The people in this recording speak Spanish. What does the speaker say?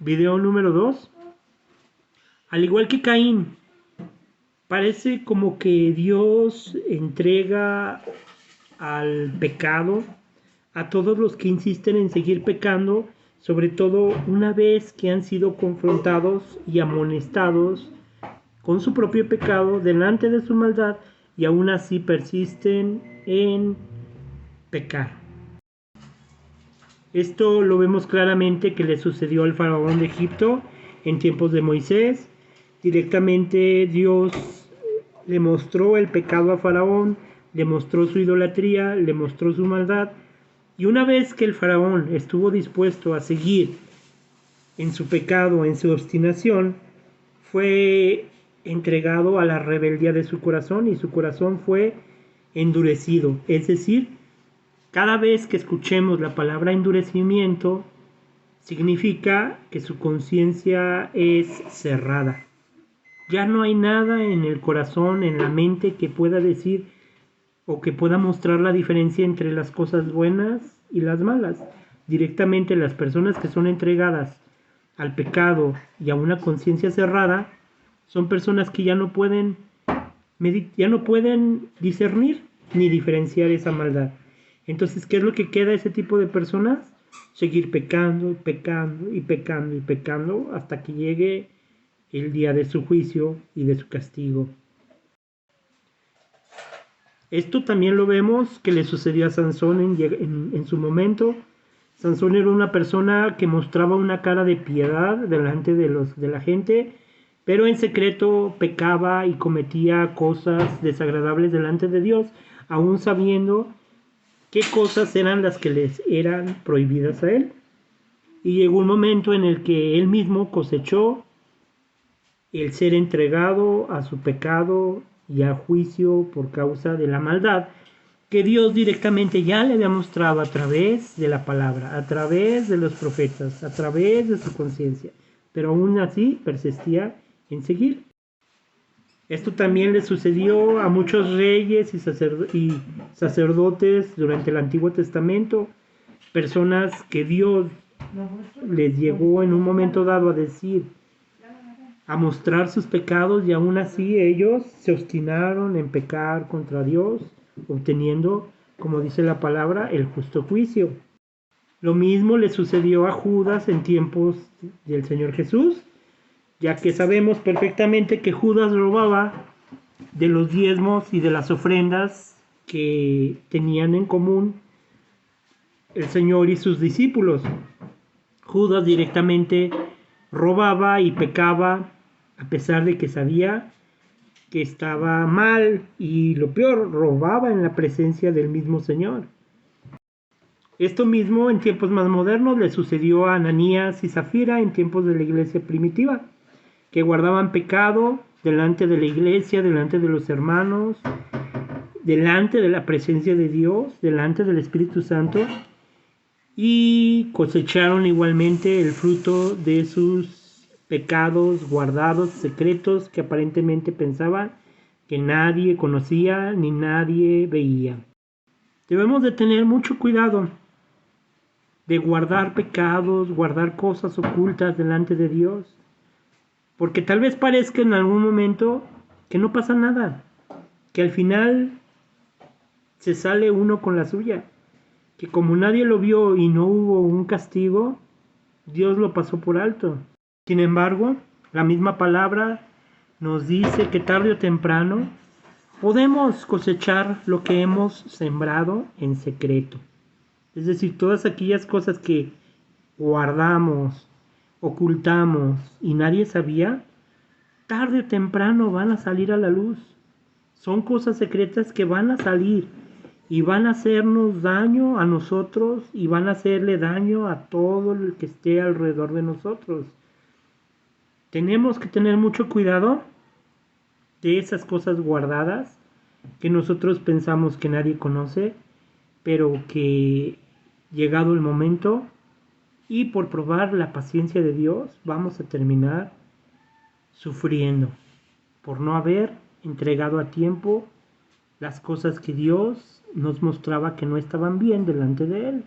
Video número 2. Al igual que Caín, parece como que Dios entrega al pecado a todos los que insisten en seguir pecando, sobre todo una vez que han sido confrontados y amonestados con su propio pecado delante de su maldad y aún así persisten en pecar. Esto lo vemos claramente que le sucedió al faraón de Egipto en tiempos de Moisés. Directamente Dios le mostró el pecado a faraón, le mostró su idolatría, le mostró su maldad. Y una vez que el faraón estuvo dispuesto a seguir en su pecado, en su obstinación, fue entregado a la rebeldía de su corazón y su corazón fue endurecido. Es decir, cada vez que escuchemos la palabra endurecimiento, significa que su conciencia es cerrada. Ya no hay nada en el corazón, en la mente, que pueda decir o que pueda mostrar la diferencia entre las cosas buenas y las malas. Directamente las personas que son entregadas al pecado y a una conciencia cerrada son personas que ya no pueden discernir ni diferenciar esa maldad. Entonces, ¿qué es lo que queda a ese tipo de personas? Seguir pecando, pecando y pecando y pecando hasta que llegue el día de su juicio y de su castigo. Esto también lo vemos que le sucedió a Sansón en su momento. Sansón era una persona que mostraba una cara de piedad delante de la gente, pero en secreto pecaba y cometía cosas desagradables delante de Dios, aún sabiendo qué cosas eran las que les eran prohibidas a él. Y llegó un momento en el que él mismo cosechó el ser entregado a su pecado y a juicio por causa de la maldad que Dios directamente ya le había mostrado a través de la palabra, a través de los profetas, a través de su conciencia, pero aún así persistía en seguir. Esto también le sucedió a muchos reyes y sacerdotes durante el Antiguo Testamento, personas que Dios les llegó en un momento dado a decir, a mostrar sus pecados, y aún así ellos se obstinaron en pecar contra Dios, obteniendo, como dice la palabra, el justo juicio. Lo mismo le sucedió a Judas en tiempos del Señor Jesús, ya que sabemos perfectamente que Judas robaba de los diezmos y de las ofrendas que tenían en común el Señor y sus discípulos. Judas directamente robaba y pecaba a pesar de que sabía que estaba mal, y lo peor, robaba en la presencia del mismo Señor. Esto mismo en tiempos más modernos le sucedió a Ananías y Zafira en tiempos de la iglesia primitiva, que guardaban pecado delante de la iglesia, delante de los hermanos, delante de la presencia de Dios, delante del Espíritu Santo, y cosecharon igualmente el fruto de sus pecados guardados, secretos, que aparentemente pensaban que nadie conocía ni nadie veía. Debemos de tener mucho cuidado de guardar pecados, guardar cosas ocultas delante de Dios, porque tal vez parezca en algún momento que no pasa nada, que al final se sale uno con la suya, que como nadie lo vio y no hubo un castigo, Dios lo pasó por alto. Sin embargo, la misma palabra nos dice que tarde o temprano podemos cosechar lo que hemos sembrado en secreto. Es decir, todas aquellas cosas que guardamos, ocultamos y nadie sabía, tarde o temprano van a salir a la luz. Son cosas secretas que van a salir y van a hacernos daño a nosotros y van a hacerle daño a todo el que esté alrededor de nosotros. Tenemos que tener mucho cuidado de esas cosas guardadas que nosotros pensamos que nadie conoce, pero que llegado el momento y por probar la paciencia de Dios vamos a terminar sufriendo por no haber entregado a tiempo las cosas que Dios nos mostraba que no estaban bien delante de Él.